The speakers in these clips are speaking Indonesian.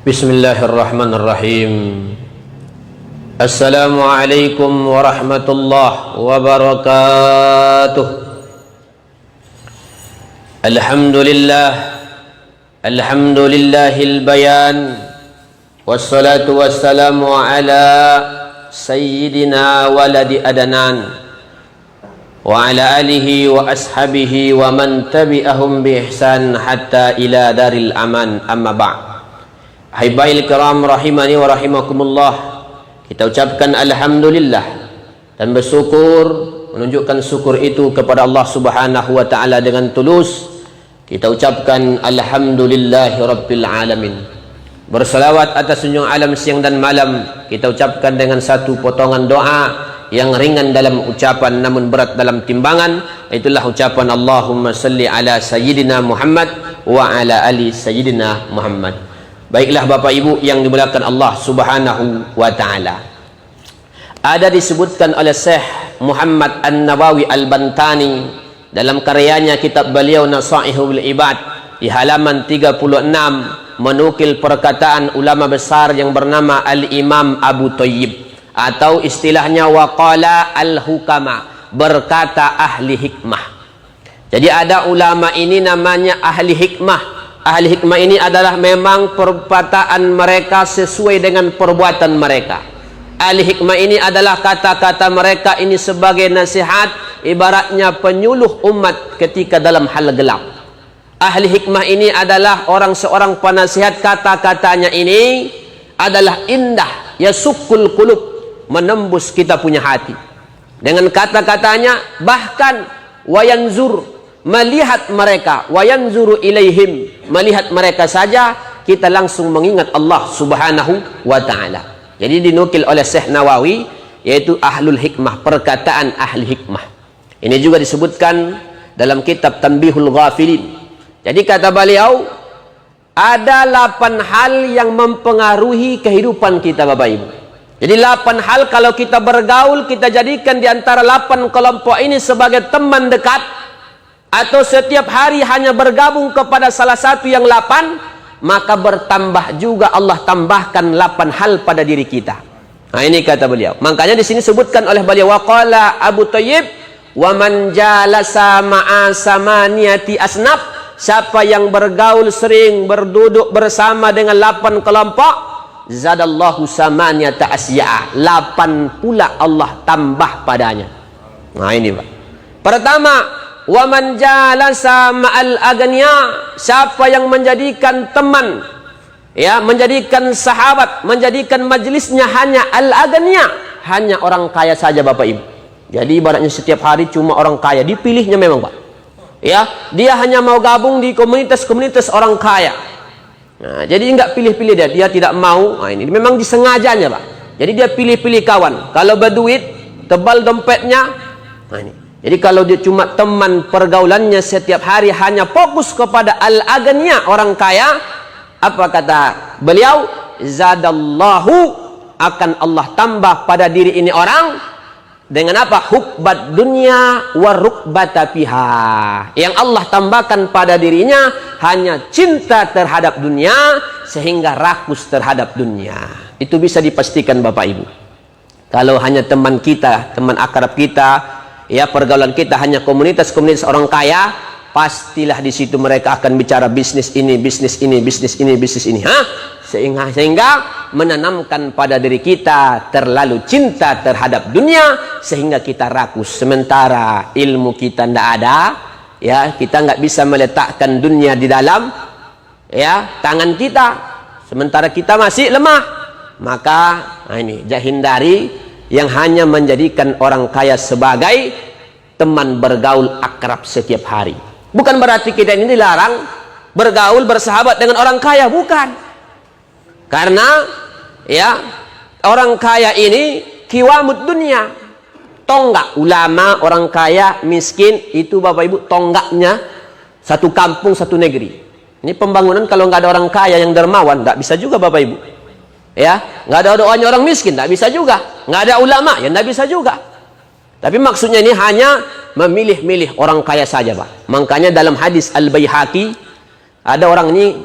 Bismillahirrahmanirrahim. Assalamualaikum warahmatullahi wabarakatuh. Alhamdulillahil bayan, wassalatu wassalamu ala sayyidina waladi adnan wa ala alihi wa ashabihi wa man tabi'ahum bi ihsan hatta ila daril aman, amma ba'd. Habail kiram rahimani wa rahimakumullah, kita ucapkan alhamdulillah dan bersyukur, menunjukkan syukur itu kepada Allah Subhanahu wa taala dengan tulus. Kita ucapkan alhamdulillahi rabbil alamin. Bersalawat atas junjungan alam siang dan malam kita ucapkan dengan satu potongan doa yang ringan dalam ucapan namun berat dalam timbangan. Itulah ucapan Allahumma salli ala sayyidina Muhammad wa ala ali sayyidina Muhammad. Baiklah Bapak Ibu yang dimuliakan Allah Subhanahu wa taala. Ada disebutkan oleh Syekh Muhammad An-Nawawi Al-Bantani dalam karyanya kitab beliau Nasaihul Ibad di halaman 36 menukil perkataan ulama besar yang bernama Al-Imam Abu Thayyib, atau istilahnya waqala al-hukama, berkata ahli hikmah. Jadi ada ulama ini namanya ahli hikmah. Ahli hikmah ini adalah memang perkataan mereka sesuai dengan perbuatan mereka. Ahli hikmah ini adalah kata-kata mereka ini sebagai nasihat, ibaratnya penyuluh umat ketika dalam hal gelap. Ahli hikmah ini adalah seorang penasihat, kata-katanya ini adalah indah, yasukul qulub, menembus kita punya hati. Dengan kata-katanya bahkan wayanzur, melihat mereka, wayanzuru ilaihim, melihat mereka saja kita langsung mengingat Allah Subhanahu wa taala. Jadi dinukil oleh Syekh Nawawi, yaitu ahlul hikmah, perkataan ahli hikmah. Ini juga disebutkan dalam kitab Tanbihul Ghafilin. Jadi kata beliau, ada 8 hal yang mempengaruhi kehidupan kita Bapak Ibu. Jadi 8 hal kalau kita bergaul, kita jadikan di antara 8 kelompok ini sebagai teman dekat, atau setiap hari hanya bergabung kepada salah satu yang 8, maka bertambah juga Allah tambahkan 8 hal pada diri kita. Nah ini kata beliau. Makanya di sini sebutkan oleh beliau waqala Abu Thayyib, wa man jalasa ma'a samaniyati asnaf, siapa yang bergaul sering berduduk bersama dengan 8 kelompok, zadallahu samaniyata asya'a, 8 pula Allah tambah padanya. Nah ini Pak. Pertama, wa man jalasa ma'al agniya, siapa yang menjadikan teman, ya, menjadikan sahabat, menjadikan majelisnya hanya al-agniya, hanya orang kaya saja Bapak Ibu. Jadi ibaratnya setiap hari cuma orang kaya dipilihnya memang Pak. Ya, dia hanya mau gabung di komunitas-komunitas orang kaya. Nah, jadi enggak pilih-pilih dia tidak mau. Nah, ini memang disengajanya Pak. Jadi dia pilih-pilih kawan. Kalau berduit, tebal dompetnya. Nah ini. Jadi kalau dia cuma teman pergaulannya setiap hari hanya fokus kepada al-agniya, orang kaya, apa kata beliau? Zadallahu, akan Allah tambah pada diri ini orang dengan apa? Hubbad dunya wa rukbata fiha. Yang Allah tambahkan pada dirinya hanya cinta terhadap dunia sehingga rakus terhadap dunia. Itu bisa dipastikan Bapak Ibu. Kalau hanya teman kita, teman akrab kita, ya, pergaulan kita hanya komunitas-komunitas orang kaya, pastilah di situ mereka akan bicara bisnis ini, bisnis ini, bisnis ini, bisnis ini. Sehingga menanamkan pada diri kita terlalu cinta terhadap dunia sehingga kita rakus. Sementara ilmu kita tidak ada, ya, kita nggak bisa meletakkan dunia di dalam, ya, tangan kita. Sementara kita masih lemah, maka ini hindari yang hanya menjadikan orang kaya sebagai teman bergaul akrab setiap hari. Bukan berarti kita ini dilarang bergaul bersahabat dengan orang kaya, bukan. Karena ya, orang kaya ini kiwamud dunia, tonggak. Ulama, orang kaya, miskin, itu Bapak Ibu tonggaknya satu kampung, satu negeri. Ini pembangunan kalau nggak ada orang kaya yang dermawan, nggak bisa juga Bapak Ibu. Ya, nggak ada doanya orang miskin, nggak bisa juga. Nggak ada ulama, ya nggak bisa juga. Tapi maksudnya ini hanya memilih-milih orang kaya saja Pak. Makanya dalam hadis Al-Baihaqi, ada orang ini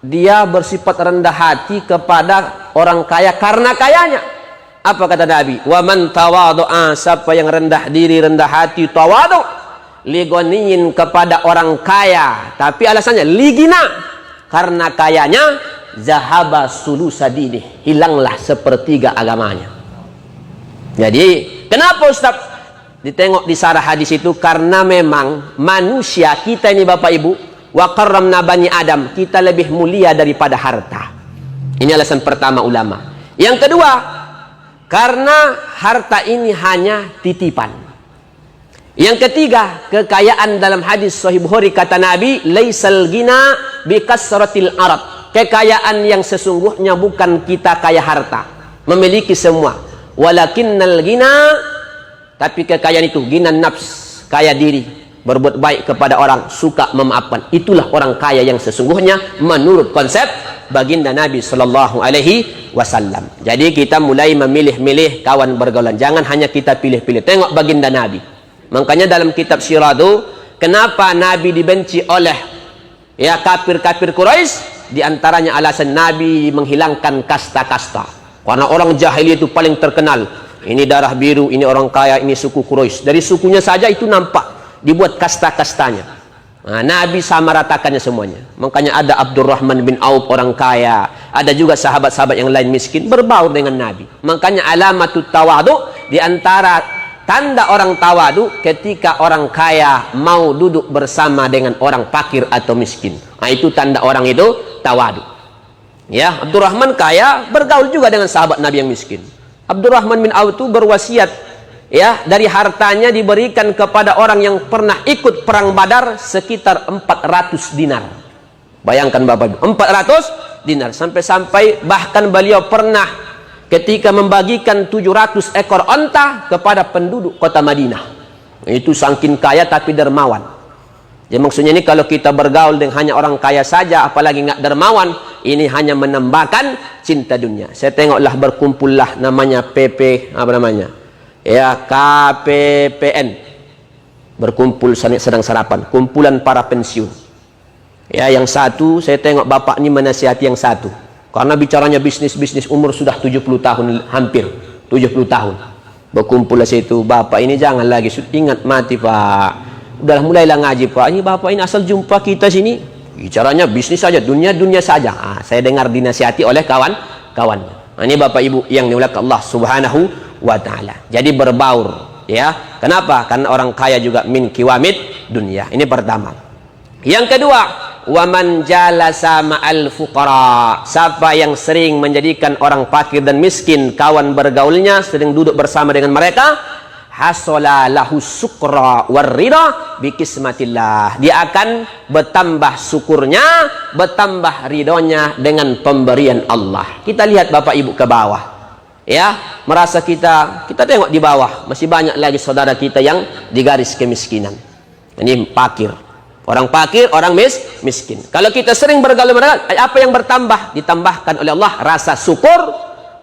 dia bersifat rendah hati kepada orang kaya karena kayanya. Apa kata Nabi? Wa man tawadhu'a, siapa yang rendah diri, rendah hati, tawadhu, ligoniin kepada orang kaya, tapi alasannya ligina, karena kayanya, zahaba sulusa dini, hilanglah sepertiga agamanya. Jadi kenapa Ustaz ditengok di sarah hadis itu? Karena memang manusia kita ini Bapak Ibu, wa karramna bani Adam, kita lebih mulia daripada harta. Ini alasan pertama ulama. Yang kedua, karena harta ini hanya titipan. Yang ketiga, kekayaan dalam hadis Sahih Bukhari kata Nabi, laisal gina bi kasratil arad. Kekayaan yang sesungguhnya bukan kita kaya harta, memiliki semua. Walakinnal gina, tapi kekayaan itu gina nafs, kaya diri, berbuat baik kepada orang, suka memaafkan. Itulah orang kaya yang sesungguhnya menurut konsep baginda Nabi Sallallahu Alaihi Wasallam. Jadi kita mulai memilih-milih kawan bergaulan. Jangan hanya kita pilih-pilih. Tengok baginda Nabi. Makanya dalam kitab Sirah itu, kenapa Nabi dibenci oleh kafir-kafir Quraisy? Di antaranya alasan Nabi menghilangkan kasta-kasta. Karena orang jahiliyah itu paling terkenal. Ini darah biru, ini orang kaya, ini suku Quraisy. Dari sukunya saja itu nampak. Dibuat kasta-kastanya. Nah, Nabi sama ratakannya semuanya. Makanya ada Abdurrahman bin Auf orang kaya, ada juga sahabat-sahabat yang lain miskin berbaur dengan Nabi. Makanya alamatut tawadu, di antara tanda orang tawadu ketika orang kaya mau duduk bersama dengan orang fakir atau miskin. Nah, itu tanda orang itu tawadu. Ya, Abdurrahman kaya bergaul juga dengan sahabat Nabi yang miskin. Abdurrahman bin Auf itu berwasiat, dari hartanya diberikan kepada orang yang pernah ikut perang Badar sekitar 400 dinar. Bayangkan Bapak Ibu, 400 dinar. Sampai-sampai bahkan beliau pernah ketika membagikan 700 ekor onta kepada penduduk kota Madinah. Itu saking kaya tapi dermawan. Ya, maksudnya ini kalau kita bergaul dengan hanya orang kaya saja, apalagi nggak dermawan, ini hanya menambahkan cinta dunia. Saya tengoklah berkumpullah namanya PP, apa namanya? KPPN, berkumpul sedang sarapan, kumpulan para pensiun. Yang satu saya tengok bapak ini menasihati yang satu, karena bicaranya bisnis umur sudah 70 tahun, hampir 70 tahun. Berkumpul situ, bapak ini jangan lagi, ingat mati pak, udahlah mulailah ngaji pak. Ini bapak ini asal jumpa kita sini bicaranya bisnis saja, dunia saja. Saya dengar dinasihati oleh kawan-kawannya. Ini bapak ibu yang dimuliakan Allah Subhanahu wa ta'ala. Jadi berbaur, Kenapa? Karena orang kaya juga min kiwamid dunia. Ini pertama. Yang kedua, wa man jalasa ma'al fuqara. Siapa yang sering menjadikan orang fakir dan miskin kawan bergaulnya, sering duduk bersama dengan mereka, hasala lahu sukra warrida bikismatillah. Dia akan bertambah syukurnya, bertambah ridhonya dengan pemberian Allah. Kita lihat Bapak Ibu ke bawah. Merasa kita tengok di bawah masih banyak lagi saudara kita yang di garis kemiskinan. Ini fakir, orang fakir, orang miskin. Kalau kita sering bergaul mereka, apa yang bertambah? Ditambahkan oleh Allah rasa syukur.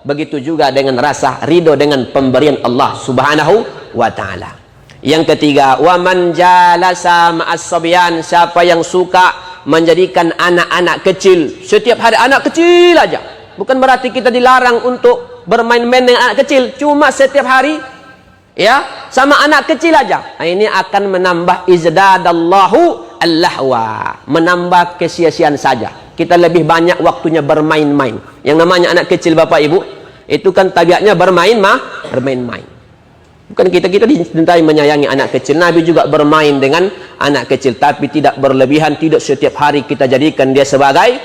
Begitu juga dengan rasa ridho dengan pemberian Allah Subhanahu wa ta'ala. Yang ketiga, wa man jalasa ma'as sabyan. Siapa yang suka menjadikan anak-anak kecil, setiap hari anak kecil aja. Bukan berarti kita dilarang untuk bermain-main dengan anak kecil, cuma setiap hari sama anak kecil aja. Nah, ini akan menambah izdadallahu allahwa, menambah kesia-siaan saja. Kita lebih banyak waktunya bermain-main. Yang namanya anak kecil Bapak Ibu, itu kan tabiatnya bermain-main. Bukan kita dicintai menyayangi anak kecil. Nabi juga bermain dengan anak kecil, tapi tidak berlebihan, tidak setiap hari kita jadikan dia sebagai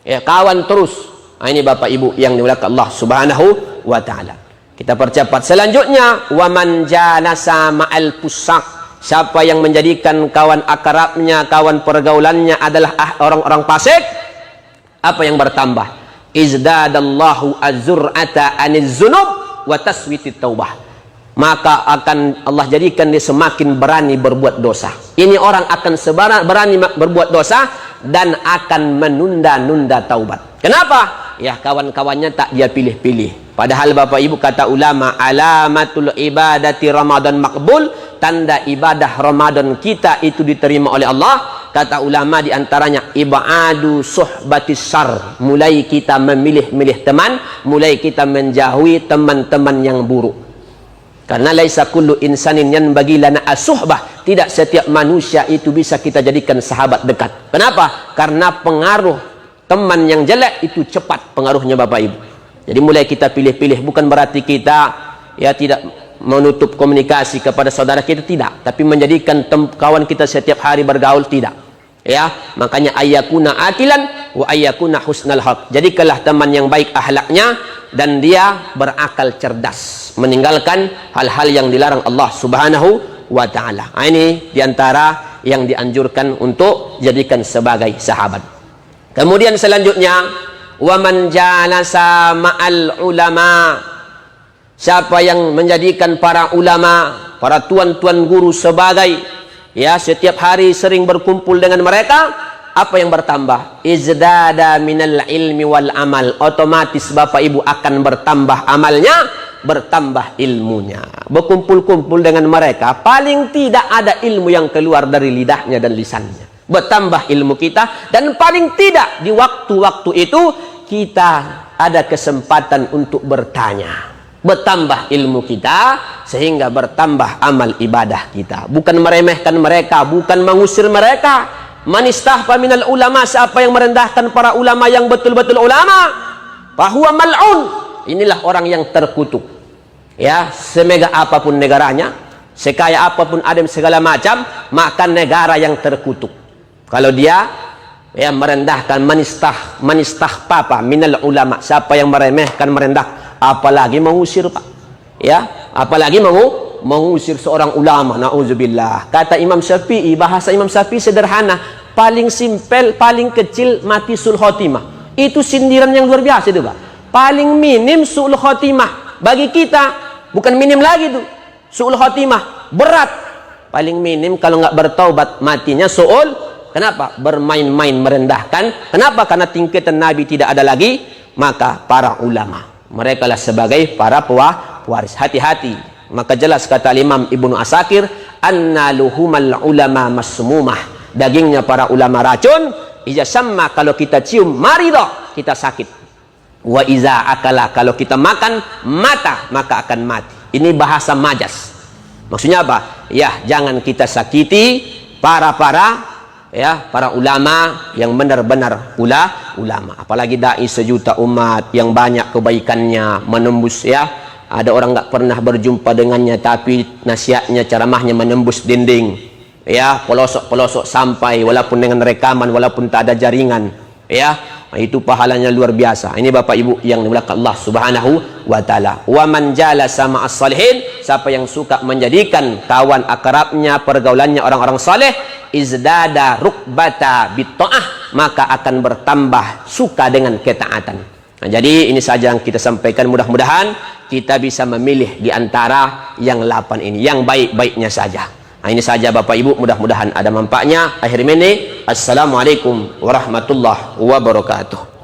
kawan terus. Nah, ini Bapak Ibu yang dimuliakan Allah Subhanahu wa ta'ala. Kita percepat. Selanjutnya, wa man jalasa ma'al fusak. Siapa yang menjadikan kawan akrabnya, kawan pergaulannya adalah orang-orang fasik, apa yang bertambah? Izdadallahu az-zur'ata aniz zunub wa taswitit taubah. Maka akan Allah jadikan dia semakin berani berbuat dosa. Ini orang akan berani berbuat dosa dan akan menunda-nunda taubat. Kenapa? Kawan-kawannya tak dia pilih-pilih. Padahal Bapak Ibu kata ulama, alamatul ibadati Ramadan makbul, tanda ibadah Ramadan kita itu diterima oleh Allah kata ulama di antaranya ibadu suhbatis syarr, mulai kita memilih-milih teman, mulai kita menjauhi teman-teman yang buruk. Karena laisa kullu insanin yanbaghi lana as-suhbah, tidak setiap manusia itu bisa kita jadikan sahabat dekat. Kenapa? Karena pengaruh teman yang jelek itu cepat pengaruhnya Bapak Ibu. Jadi mulai kita pilih-pilih, bukan berarti kita ya tidak menutup komunikasi kepada saudara kita, tidak, tapi menjadikan kawan kita setiap hari bergaul, tidak. Ya, makanya ayyakuna akilan wa ayyakuna husnal haq. Jadikanlah teman yang baik akhlaknya dan dia berakal cerdas, meninggalkan hal-hal yang dilarang Allah Subhanahu wa taala. Nah, ini diantara yang dianjurkan untuk jadikan sebagai sahabat. Kemudian selanjutnya, wa man jalasa ma'al ulama, siapa yang menjadikan para ulama, para tuan-tuan guru sebagai ya setiap hari sering berkumpul dengan mereka, apa yang bertambah? Izdada minal ilmi wal amal, otomatis Bapak Ibu akan bertambah amalnya, bertambah ilmunya. Berkumpul-kumpul dengan mereka, paling tidak ada ilmu yang keluar dari lidahnya dan lisannya. Bertambah ilmu kita, dan paling tidak di waktu-waktu itu kita ada kesempatan untuk bertanya. Bertambah ilmu kita sehingga bertambah amal ibadah kita. Bukan meremehkan mereka, bukan mengusir mereka. Manistahfa minal ulama, siapa yang merendahkan para ulama yang betul-betul ulama, fahuwa mal'un, inilah orang yang terkutuk. Ya, semegah apapun negaranya, sekaya apapun adem segala macam, maka negara yang terkutuk. Kalau dia ya merendahkan, manistahfa minal ulama, siapa yang meremehkan, merendah, apalagi mengusir, Pak. Ya, apalagi mengusir seorang ulama, na'udzubillah. Kata Imam Syafi'i, bahasa Imam Syafi'i sederhana, paling simpel, paling kecil, mati sul khotimah. Itu sindiran yang luar biasa itu, Pak. Paling minim sul khotimah. Bagi kita, bukan minim lagi tuh, sul khotimah, berat. Paling minim kalau nggak bertaubat, matinya su'ul. Kenapa? Bermain-main, merendahkan. Kenapa? Karena tingkatan Nabi tidak ada lagi. Maka para ulama, mereka lah sebagai para pewaris. Hati-hati. Maka jelas kata Imam Ibnu Asakir, anna luhumal ulama masmumah, dagingnya para ulama racun. Iza samma, kalau kita cium, marido, kita sakit. Wa iza akala, kalau kita makan, mata, maka akan mati. Ini bahasa majas. Maksudnya apa? Ya, jangan kita sakiti para ulama yang benar-benar ulama. Apalagi dai sejuta umat yang banyak kebaikannya menembus, ya. Ada orang nggak pernah berjumpa dengannya, tapi nasihatnya, ceramahnya menembus dinding, ya, pelosok-pelosok sampai, walaupun dengan rekaman, walaupun tak ada jaringan, ya, itu pahalanya luar biasa. Ini Bapak Ibu yang dimuliakan Allah Subhanahu wa taala. Wa man jalasa ma'as salihin, siapa yang suka menjadikan kawan akrabnya, pergaulannya orang-orang saleh, izdada rukbata bitta'ah, maka akan bertambah suka dengan ketaatan. Nah, jadi ini saja yang kita sampaikan, mudah-mudahan kita bisa memilih di antara yang 8 ini, yang baik-baiknya saja. Nah, ini saja Bapak Ibu, mudah-mudahan ada manfaatnya. Akhir ini, assalamualaikum warahmatullahi wabarakatuh.